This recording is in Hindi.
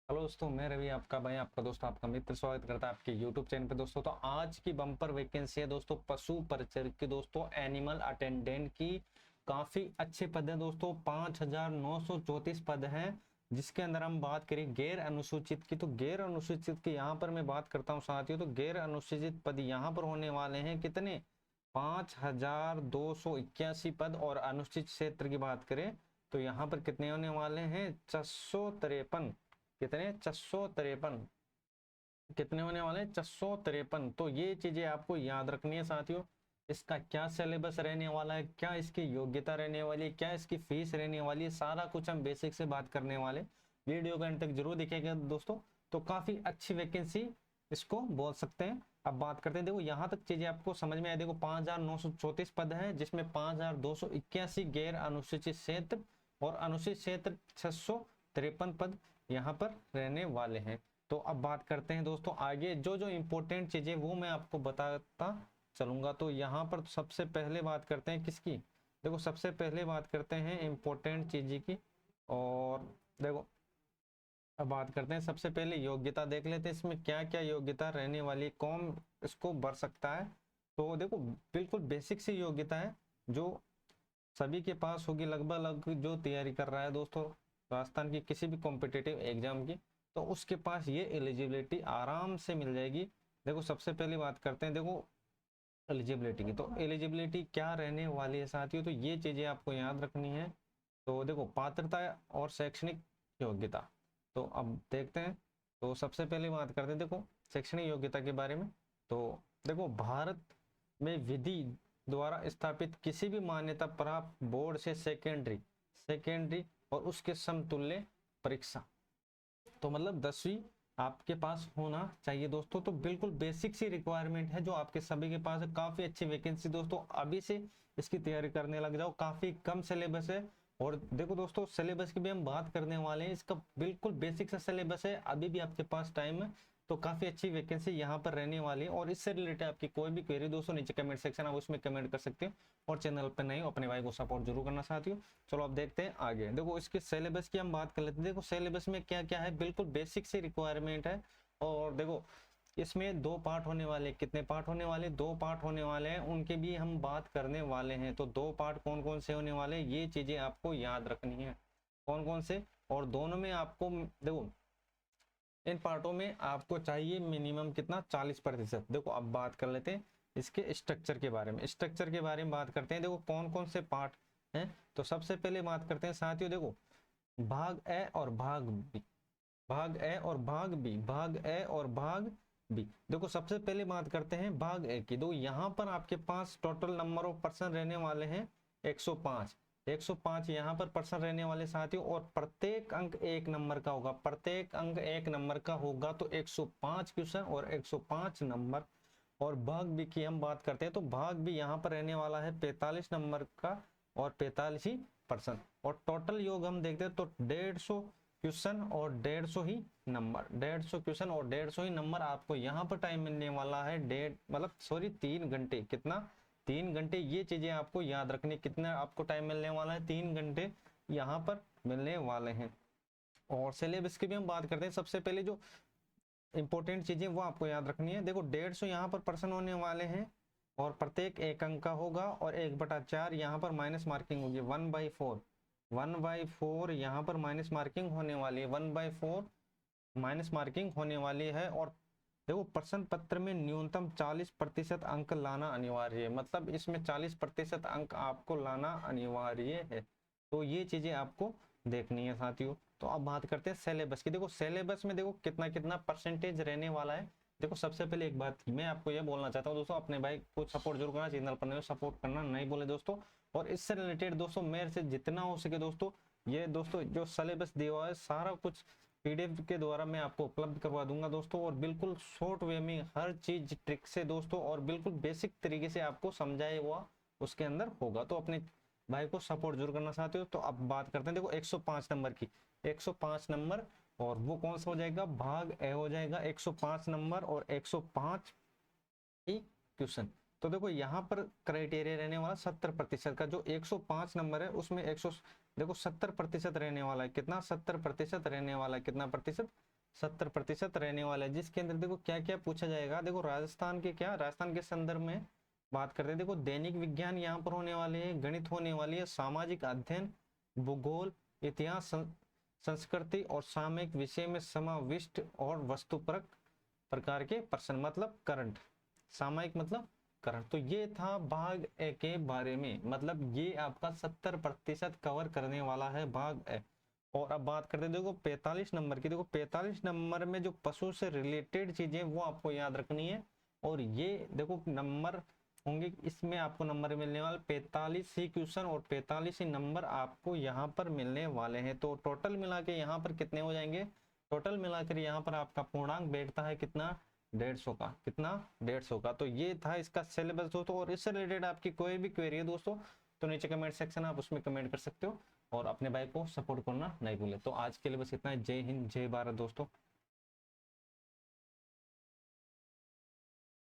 हेलो दोस्तों, मैं रवि आपका भाई, आपका दोस्त, आपका मित्र स्वागत करता है आपके यूट्यूब चैनल पे। दोस्तों तो आज की बम्पर वैकेंसी है दोस्तों पशु परिचर की, दोस्तों एनिमल अटेंडेंट की। काफी अच्छे पद हैं दोस्तों, 5,934 पद हैं। जिसके अंदर हम बात करें गैर अनुसूचित की, तो गैर अनुसूचित की यहाँ पर मैं बात करता हूँ साथियों। तो गैर अनुसूचित पद यहाँ पर होने वाले हैं कितने? 5,281 पद। और अनुसूचित क्षेत्र की बात करें तो यहाँ पर कितने होने वाले हैं? 653। कितने? 653। कितने होने वाले हैं? 653। तो ये चीजें आपको याद रखनी है साथियों। इसका क्या सिलेबस रहने वाला है, क्या इसकी योग्यता रहने वाली है, क्या इसकी फीस रहने वाली है, सारा कुछ हम बेसिक से बात करने वाले। वीडियो के अंत तक जरूर देखिएगा दोस्तों। तो काफी अच्छी वैकेंसी इसको बोल सकते हैं। अब बात करते हैं, देखो यहाँ तक चीजें आपको समझ में आए। देखो 5,934 पद है, जिसमें 5,281 गैर अनुसूचित क्षेत्र और अनुसूचित क्षेत्र 653 पद यहाँ पर रहने वाले हैं। तो अब बात करते हैं दोस्तों आगे, जो जो इंपॉर्टेंट चीजें वो मैं आपको बताता चलूंगा। तो यहाँ पर सबसे पहले बात करते हैं किसकी? देखो सबसे पहले बात करते हैं इंपॉर्टेंट चीजें की। और देखो अब बात करते हैं, सबसे पहले योग्यता देख लेते हैं इसमें क्या क्या योग्यता रहने वाली, कौन इसको भर सकता है। तो देखो बिल्कुल बेसिक सी योग्यता है जो सभी के पास होगी लगभग लगभग। जो तैयारी कर रहा है दोस्तों राजस्थान की किसी भी कॉम्पिटिटिव एग्जाम की, तो उसके पास ये एलिजिबिलिटी आराम से मिल जाएगी। देखो सबसे पहले बात करते हैं देखो एलिजिबिलिटी की। तो एलिजिबिलिटी क्या रहने वाली है साथियों, तो ये चीजें आपको याद रखनी है। तो देखो पात्रता और शैक्षणिक योग्यता, तो अब देखते हैं। तो सबसे पहले बात करते हैं देखो शैक्षणिक योग्यता के बारे में। तो देखो भारत में विधि द्वारा स्थापित किसी भी मान्यता प्राप्त बोर्ड से सेकेंडरी सेकेंडरी और उसके समतुल्य परीक्षा, तो मतलब 10वीं आपके पास होना चाहिए दोस्तों। तो बिल्कुल बेसिक सी रिक्वायरमेंट है जो आपके सभी के पास है। काफी अच्छी वैकेंसी दोस्तों, अभी से इसकी तैयारी करने लग जाओ। काफी कम सिलेबस है। और देखो दोस्तों सिलेबस की भी हम बात करने वाले हैं, इसका बिल्कुल बेसिक सा सिलेबस है, अभी भी आपके पास टाइम है। तो काफी अच्छी वैकेंसी यहाँ पर रहने वाली है। और इससे रिलेटेड आपकी कोई भी क्वेरी दोस्तों नीचे कमेंट सेक्शन है उसमें कमेंट कर सकते हो। और चैनल पर नहीं हो अपने भाई को सपोर्ट जरूर करना चाहती हो। चलो अब देखते हैं आगे। देखो इसके सिलेबस की हम बात कर लेते हैं। देखो सिलेबस में क्या क्या है, बिल्कुल बेसिक सी रिक्वायरमेंट है। और देखो इसमें 2 पार्ट होने वाले। कितने पार्ट होने वाले? 2 पार्ट होने वाले हैं, उनके भी हम बात करने वाले हैं। तो 2 पार्ट कौन कौन से होने वाले, ये चीजें आपको याद रखनी है कौन कौन से। और दोनों में आपको देखो इन पार्टों में आपको चाहिए मिनिमम कितना? 40%। देखो अब बात कर लेते हैं इसके स्ट्रक्चर के बारे में। स्ट्रक्चर के बारे में बात करते हैं, देखो कौन कौन से पार्ट हैं। तो सबसे पहले बात करते हैं साथियों, देखो भाग ए और भाग बी, भाग ए और भाग बी, भाग ए और भाग बी। देखो सबसे पहले बात करते हैं भाग ए की। तो यहाँ पर आपके पास टोटल नंबर ऑफ पर्सन रहने वाले हैं 105। 105 यहाँ पर पर्सन रहने वाले साथियों। और प्रत्येक अंक 1 नंबर का होगा, प्रत्येक अंक 1 नंबर का होगा। तो 105 क्वेश्चन और 105 नंबर। और भाग बी की हम बात करते हैं, तो भाग बी यहाँ पर रहने वाला है 45 नंबर का और 45 ही पर्सन। और टोटल योग हम देखते हैं तो 150 क्वेश्चन और 150 ही नंबर, 150 क्वेश्चन और 150 ही नंबर। आपको यहाँ पर टाइम मिलने वाला है 3 घंटे। कितना? 3 घंटे। ये चीजें आपको याद रखनी। कितना आपको टाइम मिलने वाला है? 3 घंटे यहाँ पर मिलने वाले हैं। और सिलेबस की भी हम बात करते हैं। सबसे पहले जो इंपॉर्टेंट चीजें वो आपको याद रखनी है। देखो 150 यहाँ पर पर्सन होने वाले हैं और प्रत्येक 1 अंक का होगा। और 1/4 यहाँ पर माइनस मार्किंग होगी 1/4। 1/4 यहाँ पर माइनस मार्किंग होने वाली है, 1/4 माइनस मार्किंग होने वाली है। और देखो प्रश्न पत्र में न्यूनतम 40% अंक लाना अनिवार्य है, मतलब इसमें 40% अंक आपको लाना अनिवार्य है। तो ये चीजें आपको देखनी है साथियों। तो अब बात करते हैं सिलेबस की। देखो सिलेबस में देखो कितना कितना परसेंटेज रहने वाला है। देखो सबसे पहले एक बात मैं आपको ये बोलना चाहता हूँ दोस्तों, अपने भाई को सपोर्ट जरूर करना, चैनल पर नहीं सपोर्ट करना नहीं बोले दोस्तों। और इससे रिलेटेड दोस्तों मेरे से जितना हो सके दोस्तों, ये दोस्तों जो सिलेबस दिया हुआ है सारा कुछ पीडीएफ के द्वारा मैं आपको उपलब्ध करवा दूंगा दोस्तों। और बिल्कुल शॉर्ट वे में हर चीज ट्रिक से दोस्तों और बिल्कुल बेसिक तरीके से आपको समझाया हुआ उसके अंदर होगा। तो अपने भाई को सपोर्ट जरूर करना चाहते हो। तो अब बात करते हैं देखो 105 नंबर की। 105 नंबर और वो कौन सा हो जाएगा? भाग ए हो जाएगा। 105 नंबर और 105 ही क्वेश्चन। तो देखो यहाँ पर क्राइटेरिया रहने वाला 70% का। जो 105 नंबर है उसमें 100 देखो 70% रहने वाला है। कितना? 70% रहने वाला है। कितना प्रतिशत? 70% रहने वाला है, जिसके अंदर देखो क्या क्या पूछा जाएगा। देखो राजस्थान के संदर्भ में बात करते हैं। देखो दैनिक विज्ञान यहाँ पर होने वाले हैं, गणित होने वाली है, सामाजिक अध्ययन, भूगोल, इतिहास, संस्कृति और सामयिक विषय में समाविष्ट और वस्तुपरक प्रकार के प्रश्न, मतलब करंट। सामयिक मतलब करंट। तो ये था भाग ए के बारे में, मतलब ये आपका 70% कवर करने वाला है भाग ए। और अब बात करते हैं देखो 45 नंबर की। देखो 45 नंबर में जो पशु से रिलेटेड चीजें वो आपको याद रखनी है। और ये देखो नंबर होंगे, इसमें आपको नंबर मिलने वाले 45 ही क्वेश्चन और 45 ही नंबर आपको यहाँ पर मिलने वाले हैं। तो टोटल मिला के यहाँ पर कितने हो जाएंगे? टोटल मिलाकर यहाँ पर आपका पूर्णांक बैठता है कितना? 150 का। कितना? 150 का। तो ये था इसका सिलेबस दोस्तों। और इससे रिलेटेड आपकी कोई भी क्वेरी है दोस्तों तो नीचे कमेंट सेक्शन आप उसमें कमेंट कर सकते हो, और अपने भाई को सपोर्ट करना नहीं भूले। तो आज के लिए बस इतना है। जय हिंद, जय भारत दोस्तों।